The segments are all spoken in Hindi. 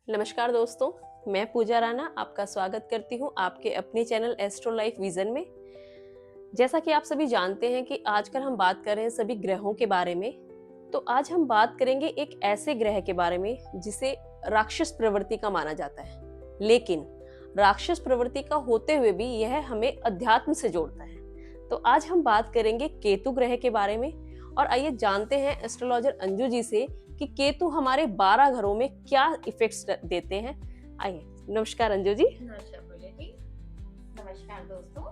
नमस्कार दोस्तों, मैं पूजा राणा आपका स्वागत करती हूँ आपके अपने चैनल एस्ट्रो लाइफ विजन में। जैसा कि आप सभी जानते हैं कि आजकल हम बात कर रहे हैं सभी ग्रहों के बारे में। तो आज हम बात करेंगे एक ऐसे ग्रह के बारे में जिसे राक्षस प्रवृत्ति का माना जाता है, लेकिन राक्षस प्रवृत्ति का होते हुए भी यह हमें अध्यात्म से जोड़ता है। तो आज हम बात करेंगे केतु ग्रह के बारे में और आइए जानते हैं एस्ट्रोलॉजर अंजू जी से कि केतु हमारे 12 घरों में क्या इफेक्ट्स देते हैं। आइए, नमस्कार अंजू जी। नमस्कार पूजा जी। नमस्कार दोस्तों,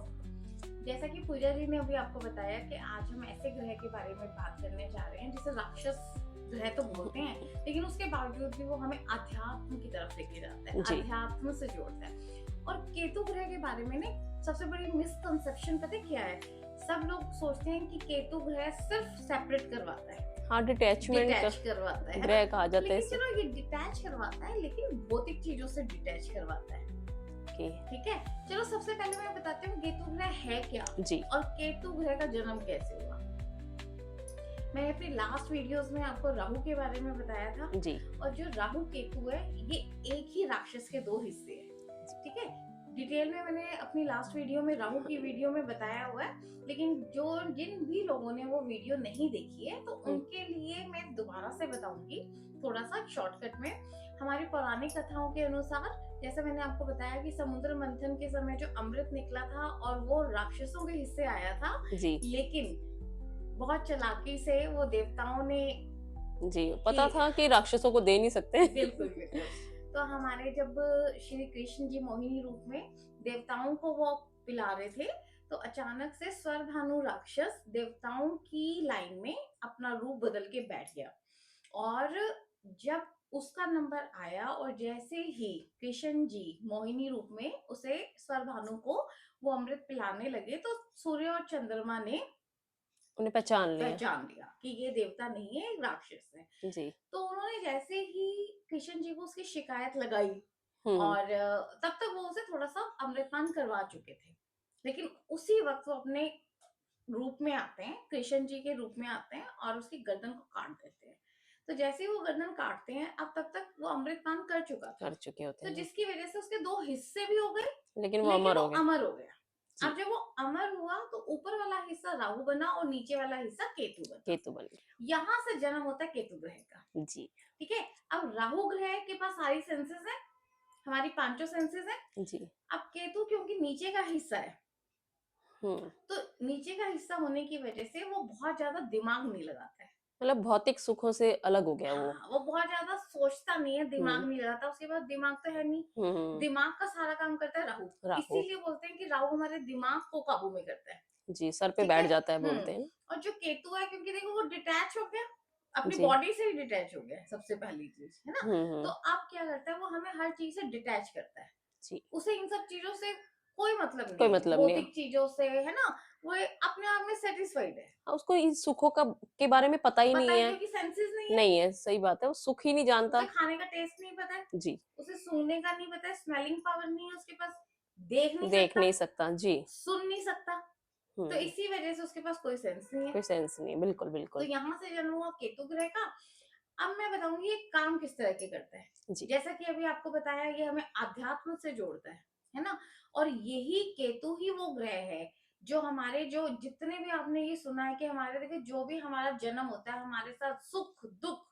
जैसा कि पूजा जी ने अभी आपको बताया कि आज हम ऐसे ग्रह के बारे में बात करने जा रहे हैं जिसे राक्षस ग्रह तो बोलते हैं, लेकिन उसके बावजूद भी वो हमें अध्यात्म की तरफ लेके जाता है, अध्यात्म से जोड़ता है। और केतु ग्रह के बारे में ना सबसे बड़ी मिसकंसेप्शन पता क्या है? सब लोग सोचते हैं कि केतु ग्रह सिर्फ सेपरेट करवाता है, हाँ, डिटैच करवाता है ग्रह कहा जाता है। लेकिन चलो ये डिटैच करवाता है, लेकिन भौतिक चीजों से डिटैच करवाता है। ठीक है, चलो सबसे पहले मैं बताती हूँ केतु ग्रह है क्या जी। और केतु ग्रह का जन्म कैसे हुआ। मैंने अपनी लास्ट वीडियोस में आपको राहु के बारे में बताया था जी। और जो राहु केतु है ये एक ही राक्षस के दो हिस्से हैं। ठीक है, डिटेल में मैंने अपनी लास्ट वीडियो में राहु की वीडियो में बताया हुआ है, लेकिन जिन भी लोगों ने वो वीडियो नहीं देखी है तो उनके लिए मैं दोबारा से बताऊंगी थोड़ा सा शॉर्टकट में। हमारी पौराणिक कथाओं के अनुसार, जैसे मैंने आपको बताया कि समुद्र मंथन के समय जो अमृत निकला था और वो राक्षसों के हिस्से आया था जी। लेकिन बहुत चालाकी से वो देवताओं ने जी, पता था कि राक्षसों को दे नहीं सकते। बिल्कुल बिल्कुल। तो हमारे जब श्री कृष्ण जी मोहिनी रूप में देवताओं को वो पिला रहे थे तो अचानक से स्वरभानु राक्षस देवताओं की लाइन में अपना रूप बदल के बैठ गया और जब उसका नंबर आया और जैसे ही कृष्ण जी मोहिनी रूप में उसे स्वरभानु को वो अमृत पिलाने लगे तो सूर्य और चंद्रमा ने उन्हें पहचान लिया कि ये देवता नहीं है, एक राक्षस है। जी। तो उन्होंने जैसे ही कृष्ण जी को उसकी शिकायत लगाई हम्म। और तब तक वो उसे थोड़ा सा अमृतपान करवा चुके थे, लेकिन उसी वक्त वो अपने रूप में आते हैं, कृष्ण जी के रूप में आते हैं और उसकी गर्दन को काट देते हैं। तो जैसे ही वो गर्दन काटते हैं अब तक तक वो अमृतपान कर चुका था, कर चुके होते तो हैं, जिसकी वजह से उसके दो हिस्से भी हो गए, लेकिन वो लेकिन अमर वो हो गए। अमर हो गया। जी। अब जब वो अमर हुआ तो ऊपर वाला हिस्सा राहु बना और नीचे वाला हिस्सा केतु बना। केतु बन गया। यहाँ से जन्म होता है केतु ग्रह का। जी। ठीक है, अब राहु ग्रह के पास सारी सेंसेस है, हमारी पांचों सेंसेस है। जी। अब केतु क्योंकि नीचे का हिस्सा है, तो नीचे का हिस्सा होने की वजह से वो बहुत ज्यादा दिमाग नहीं लगाता है, मतलब भौतिक सुखों से अलग हो गया वो। हाँ, वो बहुत ज्यादा सोचता नहीं है, दिमाग नहीं लगाता, उसके पास दिमाग तो है नहीं। दिमाग का सारा काम करता है राहु, राहु। इसीलिए बोलते हैं कि राहु हमारे दिमाग को काबू में करता है। जी, सर पे ठीक बैठ है, जाता है बोलते हैं। और जो केतु है क्योंकि देखो वो डिटैच हो गया, अपनी जी। बॉडी से ही डिटैच हो गया है, सबसे पहली चीज है ना। तो अब क्या करता है वो हमें हर चीज से डिटैच करता है, जी। उसे इन सब चीजों से कोई मतलब कोई नहीं है, मतलब नहीं है। भौतिक चीजों से है ना, वो अपने आप में सेटिस्फाइड है। उसको इन सुखों का के बारे में पता ही नहीं है। क्योंकि सेंसेस नहीं है, नहीं है, सही बात है, वो सुख ही नहीं जानता। उसे खाने का टेस्ट नहीं पता है, जी। उसे सूंघने का नहीं पता है, स्मेलिंग पावर नहीं है उसके पास, देख नहीं सकता। जी। सुन नहीं सकता, तो इसी वजह से उसके पास कोई सेंस नहीं है। कोई सेंस नहीं, बिल्कुल तो बिल्कुल। यहाँ से जन्म हुआ केतु ग्रह का। अब मैं बताऊंगी ये काम किस तरह के करता है। जी। जैसा कि अभी आपको बताया ये हमें आध्यात्म से जोड़ता है ना। और यही केतु ही वो ग्रह है जो हमारे, जो जितने भी आपने ये सुना है कि हमारे, देखिए जो भी हमारा जन्म होता है हमारे साथ सुख दुख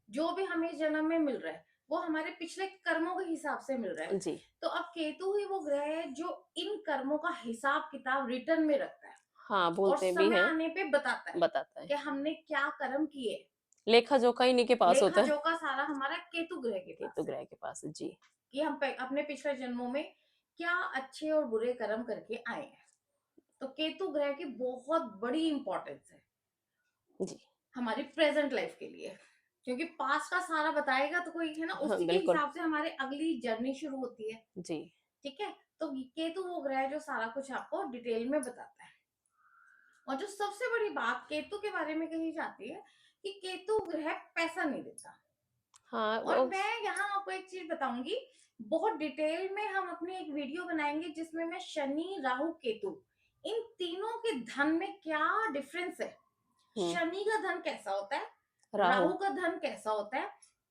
जो भी हमें जन्म में मिल रहा है वो हमारे पिछले कर्मों के हिसाब से मिल रहा है। जी। तो अब केतु ही वो ग्रह है जो इन कर्मों का हिसाब किताब रिटर्न में रखता है हाँ, और बोलते भी समय हैं। आने पे बताता है कि हमने क्या कर्म किए। लेखा जोखा इन्हीं के पास होता लेखा है। जोखा सारा हमारा केतु ग्रह के केतु पास है ग्रह के पास। जी। कि हम अपने पिछले जन्मों में क्या अच्छे और बुरे कर्म करके आए हैं। तो केतु ग्रह की बहुत बड़ी इंपॉर्टेंस है जी। हमारी प्रेजेंट लाइफ के लिए, क्योंकि पास्ट का सारा बताएगा तो कोई है ना, हाँ, उसी के बिल्कुल। हिसाब से हमारी अगली जर्नी शुरू होती है। जी। ठीक है, तो केतु वो ग्रह है जो सारा कुछ आपको डिटेल में बताता है। और जो सबसे बड़ी बात केतु के बारे में कही जाती है कि केतु ग्रह पैसा नहीं देता। हाँ, और मैं यहाँ आपको एक चीज बताऊंगी, बहुत डिटेल में हम अपनी एक वीडियो बनाएंगे जिसमें मैं शनि राहु केतु इन तीनों के धन में क्या डिफरेंस है, शनि का धन कैसा होता है, राहु। राहु का धन कैसा होता है,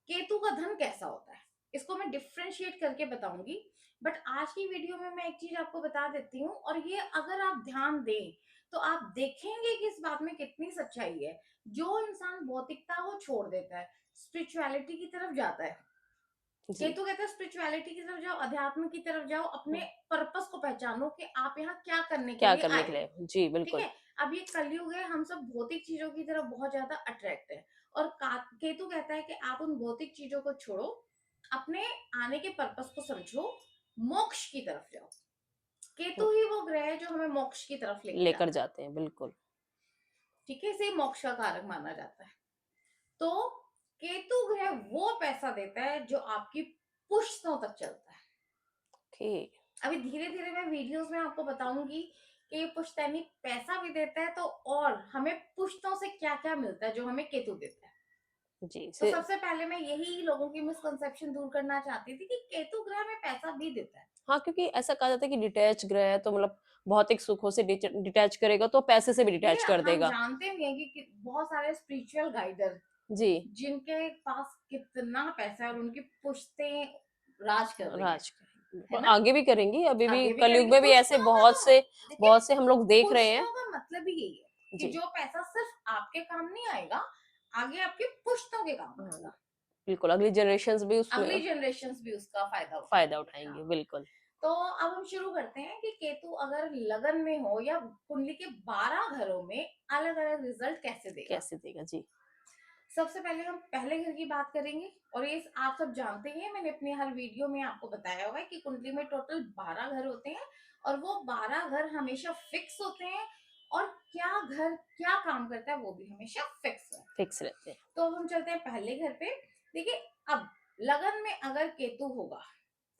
केतु का धन कैसा होता है, इसको मैं डिफ्रेंशिएट करके बताऊंगी। बट आज की वीडियो में मैं एक चीज आपको बता देती हूँ, और ये अगर आप ध्यान दें तो आप देखेंगे कि इस बात में कितनी सच्चाई है। जो इंसान भौतिकता को छोड़ देता है, स्पिरिचुअलिटी की तरफ जाता है, जी। केतु कहता है स्पिरिचुअलिटी की तरफ जाओ, अध्यात्म की तरफ जाओ, अपने हम्म, पर्पस को पहचानो कि आप यहाँ क्या करने के क्या लिए करने आए के हो। लिए, जी ठीक बिल्कुल। है, अब ये कलयुग है, हम सब भौतिक चीजों की तरफ बहुत ज्यादा अट्रैक्ट है, और केतु कहता है कि आप उन भौतिक चीजों को छोड़ो, अपने आने के पर्पस को समझो, मोक्ष की तरफ जाओ। हम्म, केतु ही वो ग्रह है जो हमें मोक्ष की तरफ लेके लेकर जाता है। जाते हैं, बिल्कुल। ठीक है, इसे मोक्ष का कारक माना जाता है। तो केतु ग्रह वो पैसा देता है जो आपकी पुश्तों तक चलता है। ओके। अभी धीरे धीरे मैं वीडियोस में आपको बताऊंगी कि ये पुश्तैनी पैसा भी देता है, तो और हमें पुश्तों से क्या क्या मिलता है जो हमें केतु देता है। जी तो से। सबसे पहले मैं यही लोगों की मिसकंसेप्शन दूर करना चाहती थी कि केतु ग्रह में पैसा भी देता है। हाँ, क्योंकि ऐसा कहा जाता है कि डिटैच ग्रह है तो मतलब भौतिक सुखों से डिटैच करेगा तो पैसे से भी डिटैच देखिए, कर हम देगा। जानते भी हैं कि बहुत सारे स्पिरिचुअल गाइडर जी। जिनके पास कितना पैसा है और उनकी पुश्तें राज कर रही राज करेंगे, है और ना, आगे भी करेंगी, अभी भी आगे भी कलयुग करेंगे में भी ऐसे पुश्तों का। तो देखिए, बहुत से हम लोग देख रहे हैं। पुश्तों का मतलब ही यही है कि जी। जो पैसा सिर्फ आपके काम नहीं आएगा, आगे आपके पुश्तों के काम हाँ, आएगा, बिल्कुल, अगली जनरेशंस भी उसमें अगली जनरेशन भी उसका फायदा फायदा उठाएंगे। उठाएंगे, हाँ, बिल्कुल। तो अब हम शुरू करते हैं कि केतु अगर लगन में हो या कुंडली के 12 घरों में अलग अलग रिजल्ट कैसे देगा। कैसे देगा, जी। सबसे पहले हम पहले घर की बात करेंगे, और ये आप सब जानते हैं, मैंने अपनी हर वीडियो में आपको बताया हुआ है कि कुंडली में टोटल 12 घर होते हैं, और वो 12 घर हमेशा फिक्स होते हैं, और क्या घर क्या काम करता है वो भी हमेशा फिक्स है। फिक्स रहते हैं। तो अब हम चलते हैं पहले घर पे। देखिए, अब लगन में अगर केतु होगा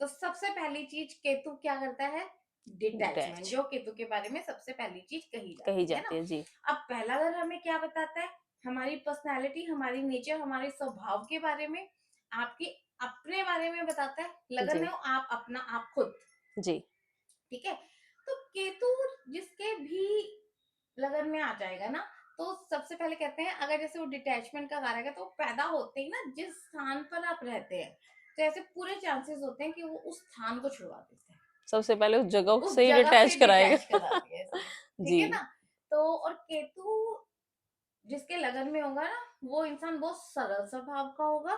तो सबसे पहली चीज केतु क्या करता है, डिटैचमेंट, डिटैच जो केतु के बारे में सबसे पहली चीज कही कही जाती है जाती ना। है, जी। अब पहला घर हमें क्या बताता है, हमारी पर्सनालिटी, हमारी नेचर, हमारे स्वभाव के बारे में, आपके अपने बारे में बताता है। लगन जी। में हो आप अपना आप खुद। जी। ठीक है, तो केतु जिसके भी लगन में आ जाएगा ना, तो सबसे पहले कहते हैं अगर जैसे वो डिटैचमेंट का कारक है, तो पैदा होते ही ना जिस स्थान पर आप रहते हैं, तो ऐसे पूरे चांसेस होते हैं कि वो उस स्थान को छुड़वा देते हैं, सबसे पहले उस जगह उस से ही जगह डिटैच से डिटैच कराएगा। करा दिया इसने। ठीक जी। है ना। तो और केतु जिसके लगन में होगा ना, वो इंसान बहुत सरल स्वभाव का होगा,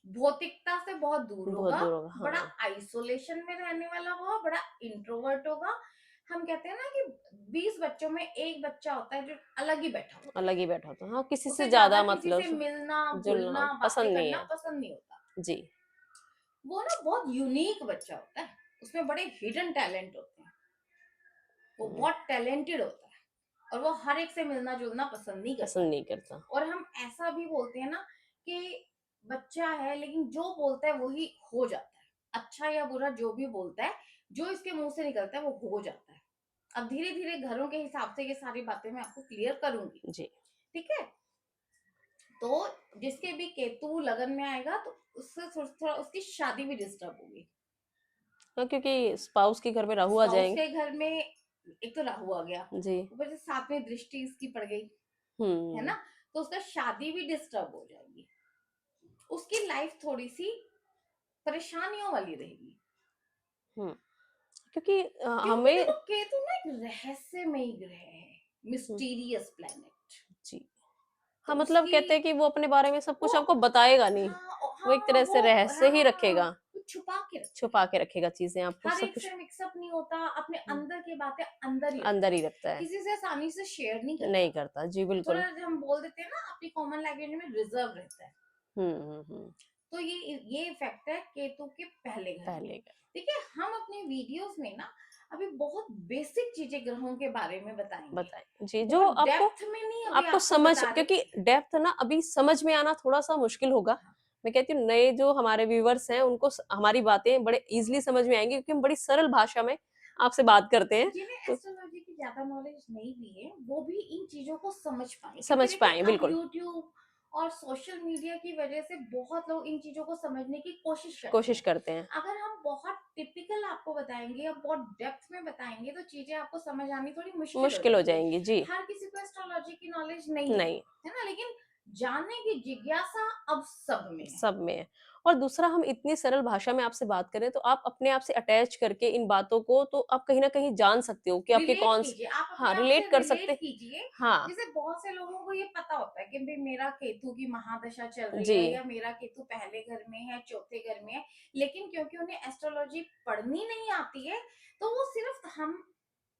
भौतिकता से बहुत दूर बहुत होगा, दूर होगा, बड़ा हाँ। आइसोलेशन में रहने वाला होगा, बड़ा इंट्रोवर्ट होगा। हम कहते हैं ना कि 20 बच्चों में एक बच्चा होता है जो अलग ही बैठा होता है, अलग ही बैठा होता है, हाँ, किसी से उसे ज्यादा ज्यादा किसी मतलब से मिलना जुलना घुलना बातें पसंद नहीं करना है। पसंद नहीं होता। जी। वो ना बहुत यूनिक बच्चा होता है, उसमें बड़े हिडन टैलेंट होते हैं, वो हम्म, बहुत टैलेंटेड होता है, और वो हर एक से मिलना जुलना पसंद नहीं करता। पसंद नहीं करता। और हम ऐसा भी बोलते हैं ना कि बच्चा है लेकिन जो बोलता है वही हो जाता है, अच्छा या बुरा जो भी बोलता है, जो इसके मुंह से निकलता है वो हो जाता है। अब धीरे धीरे घरों के हिसाब से ये सारी बातें मैं आपको क्लियर करूंगी। जी। ठीक है, तो जिसके भी केतु लगन में आएगा तो उससे थोड़ा उसकी शादी भी डिस्टर्ब होगी। हाँ, क्योंकि स्पाउस के घर में राहु आ स्पाउस जाएंगे। के घर में एक तो राहु आ गया, जी। ऊपर से साथ में दृष्टि इसकी पड़ गई, है हम्म। ना, तो उसका शादी भी डिस्टर्ब हो जाएगी, उसकी लाइफ थोड़ी सी परेशानियों वाली रहेगी। हम्म। क्योंकि क्योंकि हमें। देखो, केतु ना एक रहस्यमयी ग्रह है, हम्म, मिस्टीरियस प्लैनेट। जी। तो हाँ, मतलब उसकी कहते हैं कि वो अपने बारे में सब वो कुछ हमको बताएगा नहीं। वो एक तरह से रहस्य ही हाँ, रखेगा, वो छुपा के रखता है, छुपा के रखेगा चीजें, आपको हर सब एक कुछ से मिक्सअप नहीं होता, अपने हम्म, अंदर की बातें अंदर ही अंदर रखता ही है, रखता है। किसी से आसानी से शेयर नहीं नहीं करता। करता, जी बिल्कुल। थोड़ा हम बोल देते हैं ना अपनी कॉमन लैंग्वेज में, रिजर्व रहता है। हम्म। तो ये इफेक्ट है केतु के पहले घर में। पहले का देखिए, हम अपने वीडियोस में ना अभी बहुत बेसिक चीजें ग्रहों के बारे में बताएंगे, बताएं, जी, जो बहुत आपको डेप्थ में नहीं अभी आपको आपको समझ, बता रही। क्योंकि डेप्थ ना अभी समझ में आना थोड़ा सा मुश्किल होगा। हाँ, मैं कहती हूँ नए जो हमारे व्यूवर्स हैं उनको हमारी बातें बड़े इजीली समझ में आएंगी, क्योंकि हम बड़ी सरल भाषा में आपसे बात करते हैं। जिन्हें तो एस्ट्रोलॉजी की ज्यादा नॉलेज नहीं भी है वो भी इन चीजों को समझ पाए, क्योंकि समझ देखिए पाए, अब बिल्कुल। यूट्यूब और सोशल मीडिया की वजह से बहुत लोग इन चीजों को समझने की कोशिश करते कोशिश हैं। करते हैं। अगर हम बहुत टिपिकल आपको बताएंगे या बहुत डेप्थ में बताएंगे तो चीजें आपको समझ आनी थोड़ी मुश्किल हो मुश्किल हो जाएंगी। जाएंगी, जी। हर किसी को एस्ट्रोलॉजी की नॉलेज नहीं नहीं। है ना, लेकिन जानने की जिज्ञासा अब सब में है। सब में है। और दूसरा, हम इतनी सरल भाषा में आपसे बात करें तो आप अपने आप से अटैच करके इन बातों को तो आप कहीं न कहीं जान सकते हो कि आपके रिलेट कौन स कीजिए, आप अपने हाँ, आप से रिलेट कर रिलेट सकते। कीजिए। हाँ, जैसे बहुत से लोगों को ये पता होता है कि भाई मेरा केतु की महादशा चल रही जी, है या मेरा केतु पहले घर में है, चौथे घर में है, लेकिन क्योंकि उन्हें एस्ट्रोलॉजी पढ़नी नहीं आती है, तो वो सिर्फ हम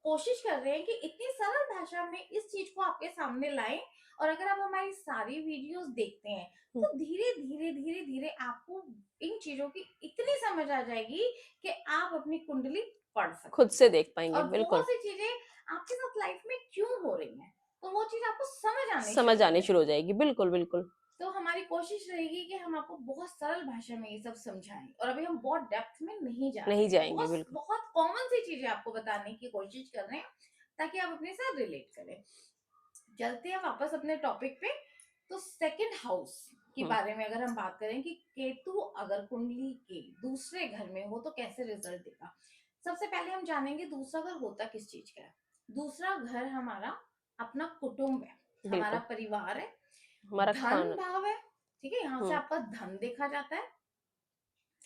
कोशिश कर रहे हैं कि इतनी सरल भाषा में इस चीज को आपके सामने लाएं। और अगर आप हमारी सारी वीडियोस देखते हैं हुँ, तो धीरे धीरे धीरे धीरे आपको इन चीजों की इतनी समझ आ जाएगी कि आप अपनी कुंडली पढ़ खुद सकते से हैं। देख पाएँगे, और बिल्कुल। बहुत सी चीजें आपके साथ लाइफ में क्यों हो रही हैं, तो वो चीज आपको समझ आने समझ शुरू हो आनी शुरू जाएगी। हो जाएगी, बिल्कुल, बिल्कुल। तो हमारी कोशिश रहेगी कि हम आपको बहुत सरल भाषा में ये सब समझाएं, और अभी हम बहुत डेप्थ में नहीं जा रहे नहीं हैं, जाएँगे, बहुत बिल्कुल। बहुत कॉमन सी चीजें आपको बताने की कोशिश कर रहे हैं ताकि आप अपने साथ रिलेट करें। चलते हैं वापस अपने टॉपिक पे। तो सेकंड हाउस के हुँ, बारे में अगर हम बात करें कि केतु अगर कुंडली के दूसरे घर में हो तो कैसे रिजल्ट देगा। सबसे पहले हम जानेंगे दूसरा घर होता किस चीज का है। दूसरा घर हमारा अपना कुटुंब है, हमारा बिल्कुल, परिवार है, हमारा धन खाना। भाव है। ठीक है, यहाँ से हुँ, आपका धन देखा जाता है,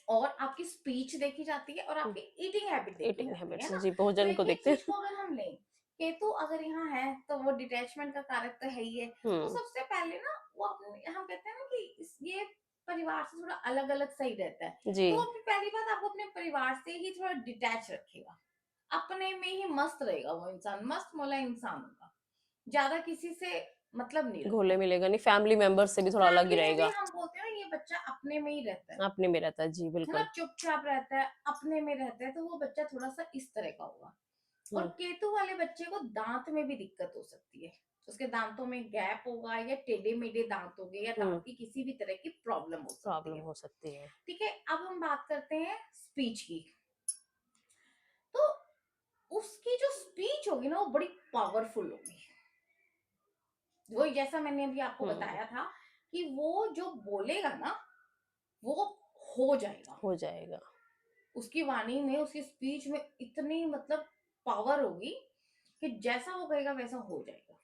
और आपकी स्पीच देखी जाती है, और हुँ, आपकी ईटिंग हैबिट देखी ईटिंग जाती है हैबिट्स ना। जी, तो भोजन को एक एक देखते चीज हैं। को अगर हम लें, केतु अगर यहाँ है तो वो डिटैचमेंट का कारक तो है ही है। तो हुँ, सबसे पहले ना वो अपने, हम कहते हैं ना कि ये परिवार से थोड़ा अलग अलग सही रहता है। जी, तो अपनी पहली बात, आपको अपने परिवार से ही थोड़ा डिटैच रखेगा, अपने में ही मस्त रहेगा। वो इंसान मस्त मोला इंसान होगा, ज्यादा किसी से मतलब नहीं रखता। घुले-मिलेगा नहीं, फैमिली मेंबर्स से भी थोड़ा अलग ही फैमिली में भी रहेगा। हम बोलते हैं ना ये बच्चा अपने में ही रहता अपने में रहता है, जी, है ना, बिल्कुल। चुपचाप रहता है, अपने में रहता है, तो वो बच्चा थोड़ा सा इस तरह का होगा। और हुँ, केतु वाले बच्चे को दांत में भी दिक्कत हो सकती है, उसके दांतों में गैप होगा, या टेढ़े मेढ़े दांत होंगे, या हुँ, दांत की किसी भी तरह की प्रॉब्लम हो सकती प्रॉब्लम है। हो सकती है। ठीक है, अब हम बात करते हैं स्पीच की। तो उसकी जो स्पीच होगी ना वो बड़ी पावरफुल होगी। वही जैसा मैंने अभी आपको हुँ, बताया था कि वो जो बोलेगा ना वो हो जाएगा। हो जाएगा। उसकी वाणी में, उसकी स्पीच में इतनी मतलब पावर होगी कि जैसा वो कहेगा वैसा हो जाएगा।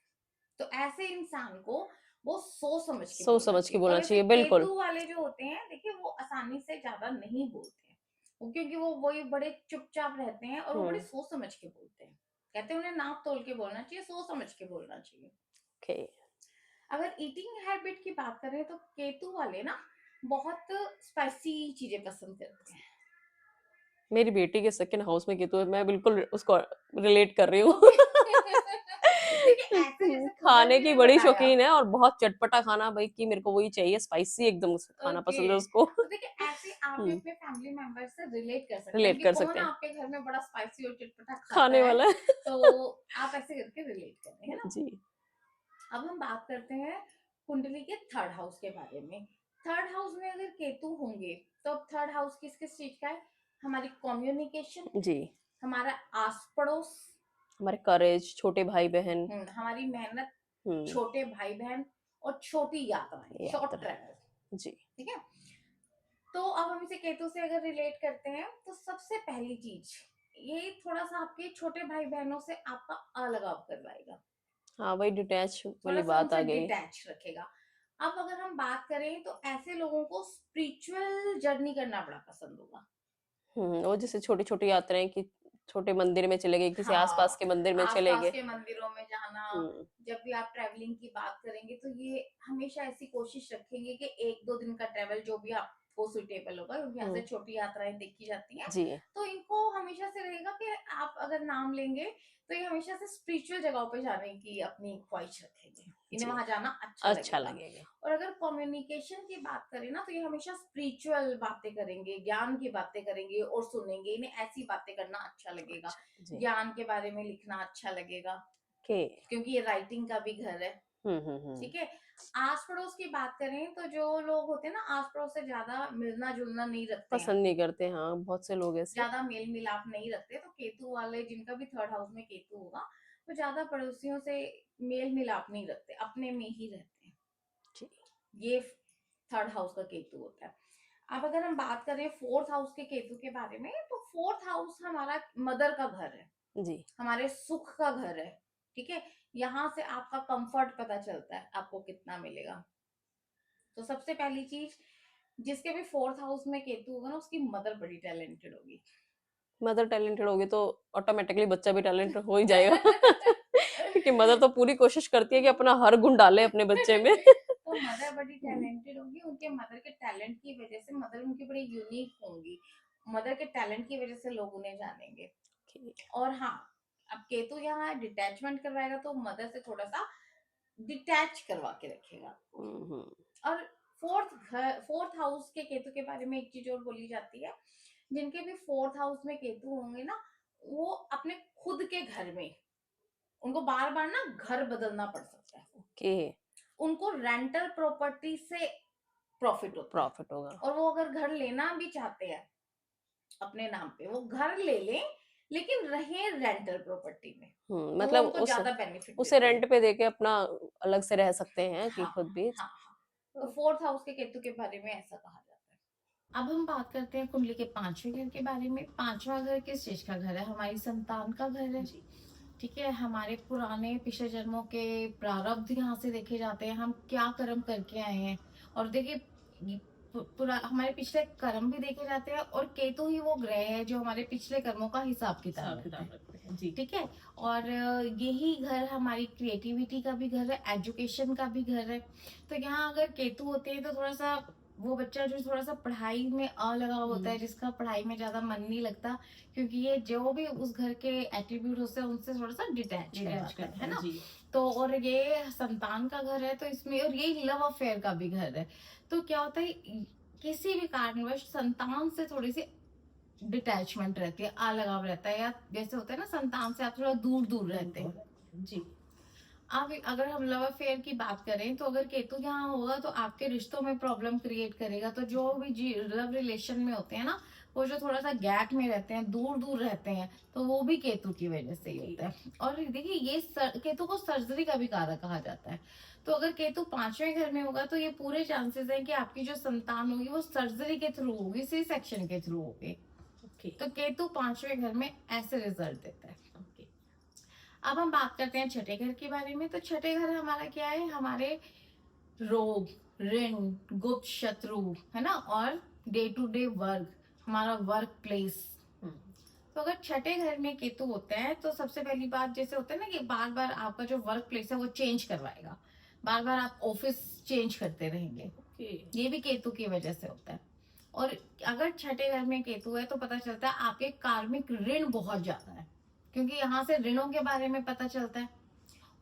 तो ऐसे इंसान को वो सोच समझ के सोच बोलना समझ के चाहिए। और बोलना वैसे चाहिए, बिल्कुल। केतु वाले जो होते हैं देखिए वो आसानी से ज्यादा नहीं बोलते हैं, वो क्योंकि वो वही बड़े चुपचाप रहते हैं, और वो बड़े हुँ, सोच समझ के बोलते हैं। कहते हैं उन्हें नाप तोल के बोलना चाहिए, सोच समझ के बोलना चाहिए। ओके। अगर ईटिंग हैबिट की बात करें तो केतु वाले ना बहुत स्पाइसी चीजें पसंद करते हैं। मेरी बेटी के सेकंड हाउस में केतु है, मैं बिल्कुल उसको रिलेट कर रही हूँ। ओके देखिए ऐसे जैसे पूजा खाने जी की ने बड़ी बताया। शौकीन है और बहुत चटपटा खाना भाई कि मेरे को वही चाहिए, स्पाइसी एकदम खाना ओके, पसंद है उसको। तो देखिए ऐसे आप भी हुँ, अपने फैमिली मेंबर से रिलेट कर सकते हैं रिलेट कि कर कौन सकते हैं। आपके घर में बड़ा स्पाइसी और चटपटा खाता खाने है। वाला है। तो आप ऐसे करके रिलेट करें, है ना। जी, अब हम बात करते हैं कुंडली के थर्ड हाउस के बारे में। थर्ड हाउस में अगर केतु होंगे तो थर्ड हाउस किस किस चीज का है? हमारी कम्युनिकेशन, जी। हमारा आस पड़ोस, हमारे करेज, छोटे भाई-बहन। हमारी मेहनत, हुँ, छोटे भाई बहन, और छोटी यात्राएं, शॉर्ट यात्रा। ट्रैवल। जी, ठीक है, तो अब हम इसे केतु से अगर रिलेट करते हैं तो सबसे पहली चीज ये थोड़ा सा आपके छोटे भाई बहनों से आपका अलगाव करवाएगा, हाँ, वही डिटैच थोड़ा वाली सा बात आ उनसे गई। डिटैच रखेगा। अब अगर हम बात करें तो ऐसे लोगों को स्पिरिचुअल जर्नी करना बड़ा पसंद होगा। वो जैसे छोटी-छोटी यात्राएँ कि छोटे मंदिर में चले गए, किसी आस-पास हाँ, के मंदिर में चले आसपास गए। के मंदिरों में जाना। हुँ, जब भी आप ट्रैवलिंग की बात करेंगे तो ये हमेशा ऐसी कोशिश रखेंगे कि 1-2 दिन का ट्रैवल जो भी आपको सूटेबल होगा, क्योंकि यहाँ से हुँ, छोटी यात्राएं देखी जाती हैं। जी, तो इनको हमेशा से रहेगा कि आप अगर नाम लेंगे तो ये हमेशा से स्पिरिचुअल जगहों पे जाने की अपनी ख्वाहिश रखेंगे, इन्हें जी, वहां जाना अच्छा अच्छा लगेगा। लगेगा। और अगर कम्युनिकेशन की बात करें ना तो ये हमेशा स्पिरिचुअल बातें करेंगे, ज्ञान की बातें करेंगे और सुनेंगे, इन्हें ऐसी बातें करना अच्छा लगेगा। अच्छा, जी, ज्ञान के बारे में लिखना अच्छा लगेगा, ओके। क्योंकि ये राइटिंग का भी घर है। हुँ, हुँ, हुँ। ठीक है, आस पड़ोस की बात करें तो जो लोग होते हैं ना आस पड़ोस से ज्यादा मिलना जुलना नहीं रखते हैं, पसंद नहीं करते, हाँ, बहुत से लोग ऐसे। ज्यादा मेल मिलाप नहीं रखते, तो केतु वाले जिनका भी थर्ड हाउस में केतु होगा वो ज्यादा पड़ोसियों से मेल मिलाप नहीं रखते, अपने में ही रहते हैं। जी, ये थर्ड हाउस का केतु होता है। अब अगर हम बात करें फोर्थ हाउस के केतु के बारे में तो फोर्थ हाउस हमारा मदर का घर है, जी, हमारे सुख का घर है। ठीक है, यहाँ से आपका कंफर्ट पता चलता है आपको कितना मिलेगा। तो सबसे पहली चीज, जिसके भी 4th हाउस में केतु होगा ना, उसकी मदर बड़ी टैलेंटेड होगी। मदर टैलेंटेड होगी तो ऑटोमेटिकली बच्चा भी टैलेंटेड हो ही जाएगा। क्योंकि मदर तो पूरी कोशिश करती है कि अपना हर गुण डाले अपने बच्चे में। तो मदर बड़ी टैलेंटेड होगी, उनके मदर के टैलेंट की वजह से मदर उनकी बड़ी यूनिक होंगी, मदर के टैलेंट की वजह से लोग उन्हें जानेंगे। और हाँ, अब केतु यहाँ डिटैचमेंट करवाएगा तो मदर से थोड़ा सा डिटैच करवा के रखेगा। और 4th हाउस के केतु के बारे में एक चीज और बोली जाती है, जिनके भी 4th हाउस में केतु होंगे ना, वो अपने खुद के घर में उनको बार बार ना घर बदलना पड़ सकता है। ओके, उनको रेंटल प्रॉपर्टी से प्रॉफिट होगा। और वो अगर घर लेना भी चाहते हैं अपने नाम पे, वो घर ले लें, लेकिन रहे रेंटल प्रॉपर्टी में। मतलब उनको ज्यादा बेनिफिट उसे रेंट पे देके अपना अलग से रह सकते हैं कि हाँ, खुद भी। हाँ, हाँ। तो 4th हाउस के केतु के बारे में ऐसा कहा जाता है। अब हम बात करते हैं कुंडली के 5वें घर के बारे में। 5वां घर किस चीज का घर है? हमारी संतान का घर है। ठीक है, हमारे पुराने पिछले जन्मों के प्रारब्ध यहाँ से देखे जाते हैं, हम क्या कर्म करके आए हैं। और देखिए, पूरा हमारे पिछले कर्म भी देखे जाते हैं, और केतु ही वो ग्रह है जो हमारे पिछले कर्मों का हिसाब किताब रखते हैं। जी, ठीक है। और यही घर हमारी क्रिएटिविटी का भी घर है, एजुकेशन का भी घर है। तो यहाँ अगर केतु होते हैं तो थोड़ा सा वो बच्चा जो थोड़ा सा पढ़ाई में अलगाव होता है, जिसका पढ़ाई में ज्यादा मन नहीं लगता, क्योंकि ये जो भी उस घर के एट्रीब्यूट होते हैं उनसे थोड़ा सा डिटैच करता है ना। तो और ये संतान का घर है, तो इसमें, और ये लव अफेयर का भी घर है। तो क्या होता है, किसी भी कारणवश संतान से थोड़ी सी डिटैचमेंट रहती है, अलगाव रहता है, या जैसे होता है ना, संतान से आप थोड़ा दूर दूर रहते हैं। जी। अब अगर हम लव अफेयर की बात करें, तो अगर केतु यहाँ होगा तो आपके रिश्तों में प्रॉब्लम क्रिएट करेगा। तो जो भी लव रिलेशन में होते हैं ना, वो जो थोड़ा सा गैप में रहते हैं, दूर दूर रहते हैं, तो वो भी केतु की वजह से ही होता है। और देखिए, ये केतु को सर्जरी का भी कारक कहा जाता है। तो अगर केतु 5वें घर में होगा तो ये पूरे चांसेस है कि आपकी जो संतान होगी वो सर्जरी के थ्रू होगी, सी सेक्शन के थ्रू होगी। तो केतु 5वें घर में ऐसे रिजल्ट देता है। अब हम बात करते हैं छठे घर के बारे में। तो छठे घर हमारा क्या है? हमारे रोग, ऋण, गुप्त शत्रु, है ना, और डे टू डे वर्क, हमारा वर्क प्लेस। तो अगर छठे घर में केतु होते हैं तो सबसे पहली बात, जैसे होता है ना कि बार बार आपका जो वर्क प्लेस है वो चेंज करवाएगा, बार बार आप ऑफिस चेंज करते रहेंगे। ये भी केतु की वजह से होता है। और अगर छठे घर में केतु है तो पता चलता है आपके कार्मिक ऋण बहुत ज्यादा है, क्योंकि यहाँ से ऋणों के बारे में पता चलता है।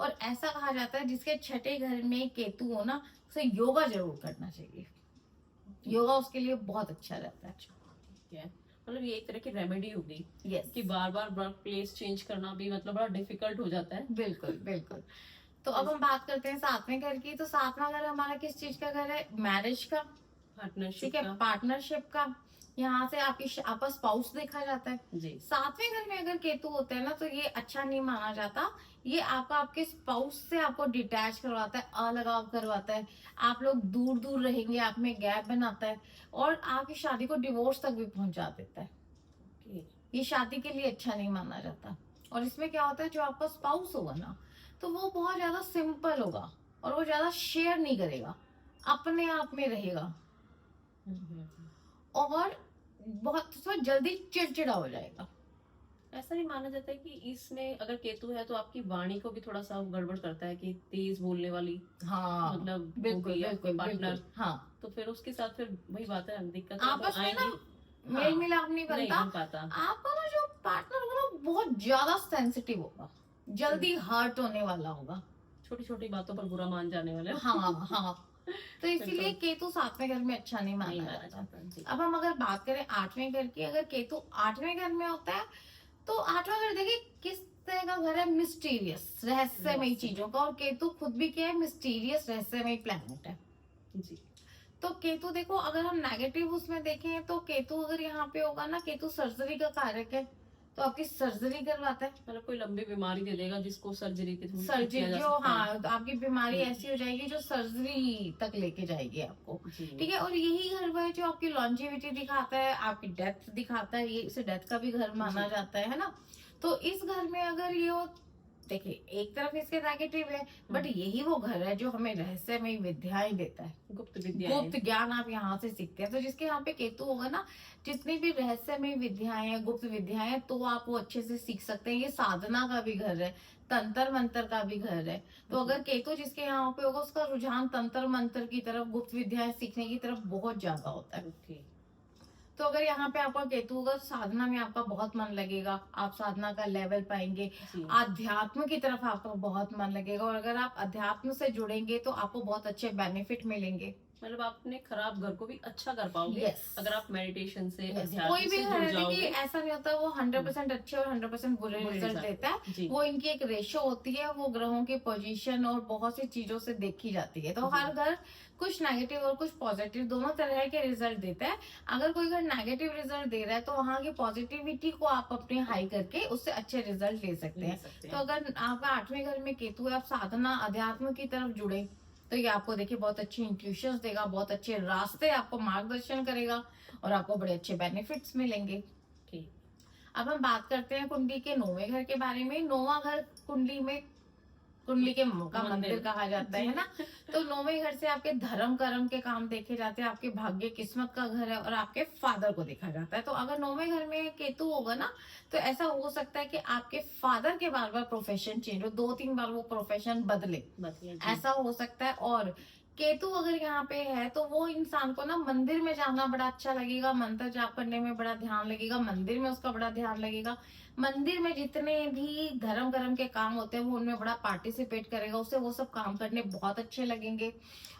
और ऐसा कहा जाता है जिसके छठे घर में केतु हो ना, उसे योगा जरूर करना चाहिए। योगा उसके लिए बहुत अच्छा रहता है। ठीक है, मतलब ये एक तरह की रेमेडी हो गई। यस, कि बार बार वर्क प्लेस चेंज करना भी मतलब बड़ा डिफिकल्ट हो जाता है। बिल्कुल बिल्कुल। तो अब हम बात करते हैं 7वें घर की। तो 7वां घर हमारा किस चीज का घर है? मैरिज का, पार्टनरशिप का, पार्टनरशिप का। यहाँ से आपका स्पाउस देखा जाता है। जी। 7वें घर में अगर केतु होता है ना, तो ये अच्छा नहीं माना जाता। ये आपके स्पाउस से आपको डिटैच करवाता है, अलगाव करवाता है, आप लोग दूर दूर रहेंगे, आप में गैप बनाता है, और आपकी शादी को डिवोर्स तक भी पहुंचा देता है। ये शादी के लिए अच्छा नहीं माना जाता। और इसमें क्या होता है, जो आपका स्पाउस होगा ना, तो वो बहुत ज्यादा सिंपल होगा, और वो ज्यादा शेयर नहीं करेगा, अपने आप में रहेगा, और बहुत जल्दी चिड़चिड़ा हो जाएगा। ऐसा भी माना जाता है कि इसमें अगर केतु है तो आपकी वाणी को भी थोड़ा सा गड़बड़ करता है, कि तेज बोलने वाली, हाँ, मतलब बिल्कुल बिल्कुल पार्टनर। हाँ, तो फिर उसके साथ फिर वही बात है, दिक्कत आपस में ना मेल मिलाप नहीं बनता। आपका ना जो पार्टनर होगा ना, बहुत ज्यादा सेंसिटिव होगा, जल्दी हर्ट होने वाला होगा, छोटी छोटी बातों पर बुरा मान जाने वाला। हाँ हाँ। तो इसीलिए केतु 7वें घर में अच्छा नहीं माना जाता। अब हम अगर बात करें 8वें घर की, अगर केतु 8वें घर में होता है तो 8वां घर देखिए किस तरह का घर है? मिस्टीरियस, रहस्यमयी चीजों का। और केतु खुद भी क्या है? मिस्टीरियस, रहस्यमयी प्लैनेट है। जी। तो केतु देखो, अगर हम नेगेटिव उसमें देखें तो केतु अगर यहाँ पे होगा ना, केतु सर्जरी का कारक है, तो आपकी सर्जरी करवाता है, मतलब कोई लंबी बीमारी दे देगा जिसको सर्जरी के थ्रू सर्जरी जो, हाँ, तो आपकी बीमारी ऐसी हो जाएगी जो सर्जरी तक लेके जाएगी आपको। ठीक है। और यही घर वो है जो आपकी लॉन्जिविटी दिखाता है, आपकी डेथ दिखाता है, ये इसे डेथ का भी घर माना जाता है ना। तो इस घर में अगर ये हो देखिए एक तरफ इसके नेगेटिव है, बट यही वो घर है जो हमें रहस्यमय विद्याएं देता है, गुप्त विद्या गुप्त ज्ञान आप यहाँ से सीखते हैं। तो जिसके यहाँ पे केतु होगा ना, जितनी भी रहस्यमय विद्याएं हैं, गुप्त विद्याएं हैं, तो आप वो अच्छे से सीख सकते हैं। ये साधना का भी घर है, तंत्र मंत्र का भी घर है। तो अगर केतु जिसके यहाँ पे होगा, उसका रुझान तंत्र मंत्र की तरफ, गुप्त विद्याएं सीखने की तरफ बहुत ज्यादा होता है। तो अगर यहाँ पे आपका केतु होगा, तो साधना में आपका बहुत मन लगेगा, आप साधना का लेवल पाएंगे, आध्यात्म की तरफ आपका बहुत मन लगेगा। और अगर आप अध्यात्म से जुड़ेंगे तो आपको बहुत अच्छे बेनिफिट मिलेंगे। मतलब आप अपने खराब घर को भी अच्छा कर पाओगे। Yes. अगर आप मेडिटेशन से कोई भी घर है कि ऐसा नहीं होता वो 100% अच्छे और 100% बुरे रिजल्ट देता है। वो इनकी एक रेशो होती है, वो ग्रहों की पोजीशन और बहुत सी चीजों से देखी जाती है। तो हर घर कुछ नेगेटिव और कुछ पॉजिटिव दोनों तरह के रिजल्ट देता है। अगर कोई घर नेगेटिव रिजल्ट दे रहा है तो वहाँ की पॉजिटिविटी को आप अपने हाई करके उससे अच्छे रिजल्ट ले सकते हैं। तो अगर आपका 8वें घर में केतु है, आप साधना अध्यात्म की तरफ जुड़े, तो ये आपको देखिए बहुत अच्छी इंट्यूशंस देगा, बहुत अच्छे रास्ते आपको मार्गदर्शन करेगा और आपको बड़े अच्छे बेनिफिट्स मिलेंगे। ठीक, अब हम बात करते हैं कुंडली के 9वें घर के बारे में। 9वां घर कुंडली के का मंदिर कहा जाता है ना। तो 9वें घर से आपके धर्म कर्म के काम देखे जाते हैं, आपके भाग्य किस्मत का घर है और आपके फादर को देखा जाता है। तो अगर 9वें घर में केतु होगा ना, तो ऐसा हो सकता है कि आपके फादर के बार बार प्रोफेशन चेंज हो, 2-3 बार वो प्रोफेशन बदले, ऐसा हो सकता है। और केतु अगर यहाँ पे है तो वो इंसान को ना मंदिर में जाना बड़ा अच्छा लगेगा, मंत्र जाप करने में बड़ा ध्यान लगेगा, मंदिर में उसका बड़ा ध्यान लगेगा। मंदिर में जितने भी धर्म कर्म के काम होते हैं वो उनमें बड़ा पार्टिसिपेट करेगा, उसे वो सब काम करने बहुत अच्छे लगेंगे।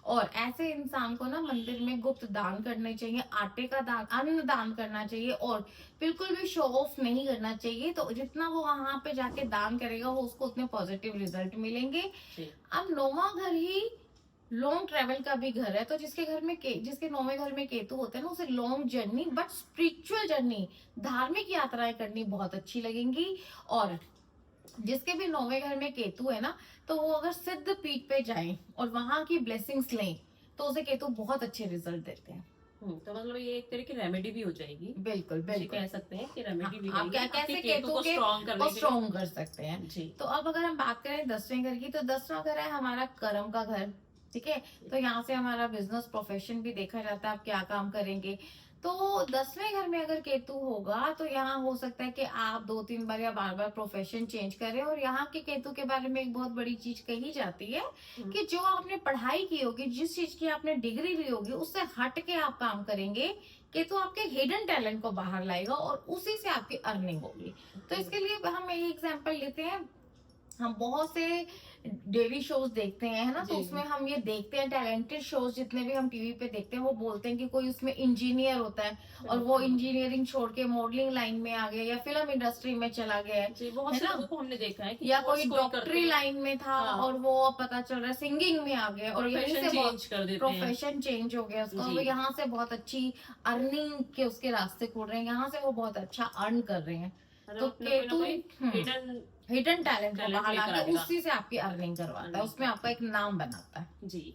और ऐसे इंसान को ना मंदिर में गुप्त दान करने चाहिए, आटे का दान, अन्न दान करना चाहिए और बिल्कुल भी शो ऑफ नहीं करना चाहिए। तो जितना वो वहां पे जाके दान करेगा वो उसको उतने पॉजिटिव रिजल्ट मिलेंगे। अब 9वां घर ही लॉन्ग ट्रेवल का भी घर है। तो जिसके 9वें घर में केतु होते हैं ना, उसे long journey but spiritual journey, धार्मिक यात्राएं करनी बहुत अच्छी लगेंगी। और जिसके भी 9वें घर में केतु है ना, तो वो अगर सिद्ध पीठ पे जाएं और वहां की ब्लेसिंग्स लें तो उसे केतु बहुत अच्छे रिजल्ट देते हैं। तो मतलब ये एक तरह की रेमेडी भी हो जाएगी। बिल्कुल बिल्कुल कह सकते हैं कि रेमेडी भी आप कैसे केतु को स्ट्रॉन्ग कर सकते हैं जी। तो अब अगर हम बात करें 10वें घर की, तो 10वां घर है हमारा कर्म का घर। ठीक है, तो यहाँ से हमारा बिजनेस प्रोफेशन भी देखा जाता है, आप क्या काम करेंगे। तो 10वें घर में अगर केतु होगा तो यहाँ हो सकता है कि आप 2-3 बार या बार प्रोफेशन चेंज करें। और यहाँ के केतु के बारे में एक बहुत बड़ी चीज कही जाती है कि जो आपने पढ़ाई की होगी, जिस चीज की आपने डिग्री ली होगी, उससे हट के आप काम करेंगे, केतु आपके हिडन टैलेंट को बाहर लाएगा और उसी से आपकी अर्निंग होगी। तो इसके लिए हम एक एग्जाम्पल लेते हैं। हम बहुत से डेली शोज देखते हैं, है ना, तो उसमें हम ये देखते हैं टैलेंटेड शोज जितने भी हम टीवी पे देखते हैं, वो बोलते हैं कि कोई उसमें इंजीनियर होता है और वो इंजीनियरिंग छोड़ के मॉडलिंग लाइन में आ गया या फिल्म इंडस्ट्री में चला गया है ना, हमने देखा है कि या कोई डॉक्टरी लाइन में था और वो पता चल रहा है सिंगिंग में आ गया और यहीं से प्रोफेशन चेंज हो गया उसका, वो यहाँ से बहुत अच्छी अर्निंग के उसके रास्ते खोल रहे हैं, यहाँ से वो बहुत अच्छा अर्न कर रहे हैं। तो केतु हिडन टैलेंट को बाहर लाकर उसी से आपकी अर्निंग करवाता है, उसमें आपका एक नाम बनाता है जी।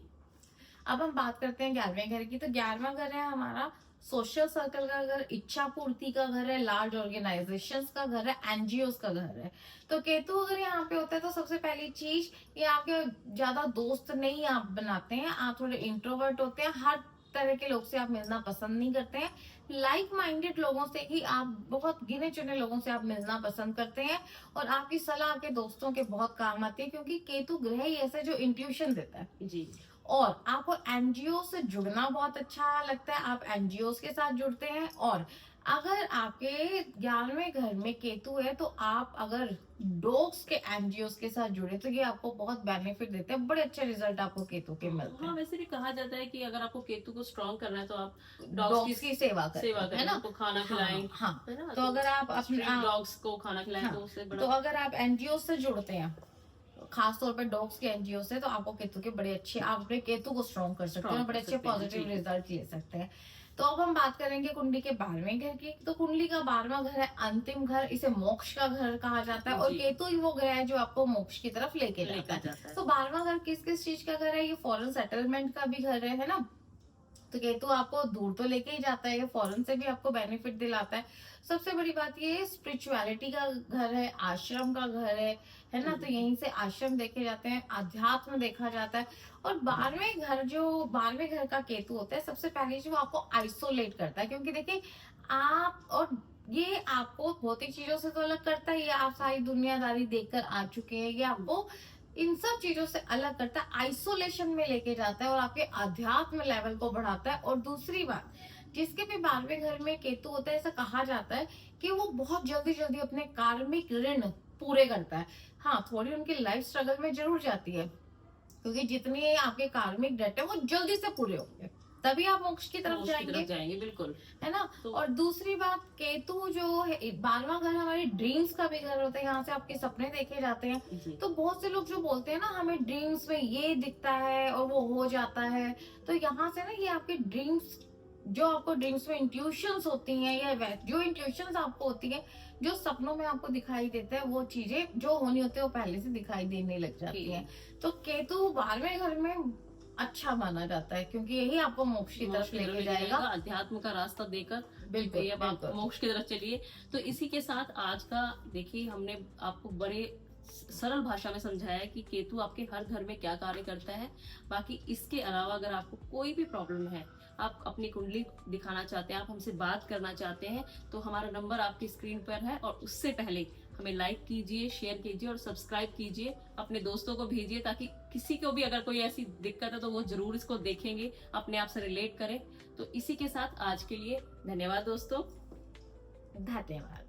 अब हम बात करते हैं 11वें घर की। तो 11वां घर है हमारा सोशल सर्कल का घर, इच्छा पूर्ति का घर है, लार्ज ऑर्गेनाइजेशंस का घर है, एनजीओस का घर है। तो केतु अगर यहाँ पे होता है तो सबसे पहली चीज, ये आपके ज्यादा दोस्त नहीं आप बनाते हैं, आप थोड़े इंट्रोवर्ट होते हैं, हर तरह के लोग से आप मिलना पसंद नहीं करते हैं, लाइक माइंडेड लोगों से ही आप, बहुत गिने चुने लोगों से आप मिलना पसंद करते हैं और आपकी सलाह आपके दोस्तों के बहुत काम आती है, क्योंकि केतु ग्रह ही ऐसा जो इंट्यूशन देता है जी। और आपको एनजीओ से जुड़ना बहुत अच्छा लगता है, आप एनजीओ के साथ जुड़ते हैं। और अगर आपके 11वें घर में केतु है तो आप अगर डॉग्स के एनजीओ के साथ जुड़े तो ये आपको बहुत बेनिफिट देते हैं, बड़े अच्छे रिजल्ट आपको केतु के मिलते हैं। हाँ, वैसे भी कहा जाता है कि अगर आपको केतु को स्ट्रॉन्ग करना है तो आप डॉग्स की सेवा करें, है ना, उनको खाना खिलाएं। हाँ, है ना, तो अगर आप अपने डॉग्स को खाना खिलाएं तो उससे बड़ा। तो अगर आप एनजीओ से जुड़ते हैं, खास तौर पे डॉग्स के एनजीओ से, तो आपको केतु के बड़े अच्छे, आप अपने केतु को स्ट्रॉन्ग कर सकते हैं, बड़े अच्छे पॉजिटिव रिजल्ट ले सकते हैं। तो अब हम बात करेंगे कुंडली के 12वें घर की। तो कुंडली का 12वां घर है अंतिम घर, इसे मोक्ष का घर कहा जाता है और केतु ही वो ग्रह है जो आपको मोक्ष की तरफ लेके जाता है। तो 12वां घर किस किस चीज का घर है? ये फॉरेन सेटलमेंट का भी घर है ना। तो केतु आपको दूर तो लेके ही जाता है, फॉरेन से भी आपको बेनिफिट दिलाता है। सबसे बड़ी बात ये है, स्पिरिचुअलिटी का घर है, आश्रम का घर है ना, तो यहीं से आश्रम देखे जाते हैं, अध्यात्म देखा जाता है। और 12वें घर का केतु होता है, सबसे पहले जो आपको आइसोलेट करता है, क्योंकि देखिए आप और ये आपको भौतिक चीजों से तो अलग करता है, ये आप सारी दुनियादारी देखकर आ चुके हैं, ये आपको इन सब चीजों से अलग करता है, आइसोलेशन में लेके जाता है और आपके अध्यात्म लेवल को बढ़ाता है। और दूसरी बात, जिसके भी 12वें घर में केतु होता है, ऐसा कहा जाता है कि वो बहुत जल्दी जल्दी अपने कार्मिक ऋण पूरे करता है। हाँ, थोड़ी उनकी लाइफ स्ट्रगल में जरूर जाती है, क्योंकि जितनी आपके कार्मिक डेट है वो जल्दी से पूरे होंगे, तभी आप मोक्ष की तरफ जाएंगे, बिल्कुल, है ना। तो और दूसरी बात, केतु जो है 12वां घर हमारे ड्रीम्स का भी घर होता है, यहाँ से आपके सपने देखे जाते हैं। तो बहुत से लोग जो बोलते हैं ना, हमें ड्रीम्स में ये दिखता है और वो हो जाता है, तो यहाँ से ना ये आपके ड्रीम्स, जो आपको ड्रीम्स में इंट्यूशंस होती हैं, या जो इंट्यूशंस आपको होती है, जो सपनों में आपको दिखाई देता है, वो चीजें जो होनी होती है वो पहले से दिखाई देने लग जाती हैं। तो केतु 12वें घर में अच्छा माना जाता है, क्योंकि यही आपको मोक्ष की तरफ लेके जाएगा, अध्यात्म का रास्ता देकर। बिल्कुल, अब आप मोक्ष की तरफ चलिए। तो इसी के साथ आज का देखिए, हमने आपको बड़े सरल भाषा में समझाया कि केतु आपके हर घर में क्या कार्य करता है। बाकी इसके अलावा अगर आपको कोई भी प्रॉब्लम है, आप अपनी कुंडली दिखाना चाहते हैं, आप हमसे बात करना चाहते हैं, तो हमारा नंबर आपकी स्क्रीन पर है। और उससे पहले हमें लाइक कीजिए, शेयर कीजिए और सब्सक्राइब कीजिए, अपने दोस्तों को भेजिए, ताकि किसी को भी अगर कोई ऐसी दिक्कत है तो वो जरूर इसको देखेंगे, अपने आप से रिलेट करें। तो इसी के साथ आज के लिए धन्यवाद दोस्तों। धन्यवाद।